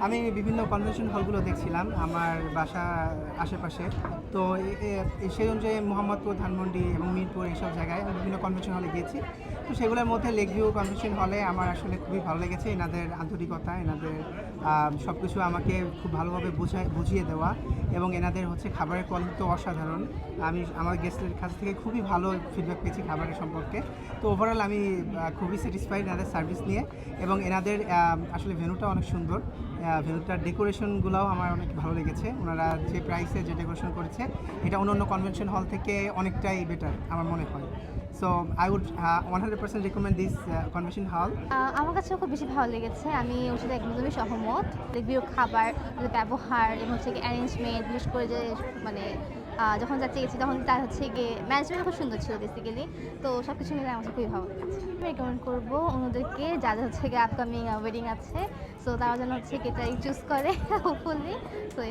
আমি বিভিন্ন কনভেনশন হলগুলো দেখছিলাম আমার বাসা আশেপাশে। তো সেই অনুযায়ী মোহাম্মদপুর, ধানমন্ডি এবং মিরপুর এইসব জায়গায় আমি বিভিন্ন কনভেনশন হলে গিয়েছি। তো সেগুলোর মধ্যে লেক ভিউ কনভেনশন হলে আমার আসলে খুবই ভালো লেগেছে। এনাদের আন্তরিকতা, এনাদের সব কিছু আমাকে খুব ভালোভাবে বুঝিয়ে দেওয়া এবং এনাদের খাবারের কোয়ালিটি তো অসাধারণ। আমি আমার গেস্টের কাছ থেকে খুবই ভালো ফিডব্যাক পেয়েছি খাবারের সম্পর্কে। তো ওভারঅল আমি খুবই স্যাটিসফাইড এনাদের সার্ভিস নিয়ে এবং এনাদের আসলে ভেন্যুটা অনেক সুন্দর। ভেন্যুটার ডেকোরেশনগুলোও আমার অনেক ভালো লেগেছে। ওনারা যে প্রাইসে যে ডেকোরেশন করেছে এটা অন্য কনভেনশন হল থেকে অনেকটাই বেটার আমার মনে হয়। So I would 100% recommend this convention হল। আমার কাছেও খুব বেশি ভালো লেগেছে। আমি ওর সাথে একদমই সহমত। রিভিউ খাবার, ওদের ব্যবহার এবং কি অ্যারেঞ্জমেন্ট, বিশেষ করে যে মানে যখন যাচ্ছি গেছি তখন তার গিয়ে ম্যানেজমেন্ট খুব সুন্দর ছিল বেসিক্যালি। তো সব কিছু মিলে আমার কাছে খুবই ভালো লেগেছে। আমি রেকমেন্ড করবো অন্যদেরকে যাদের গিয়ে আপকামিং ওয়েডিং আছে, সো তারা যেন এটাই চুজ করে হোপফুলি। সো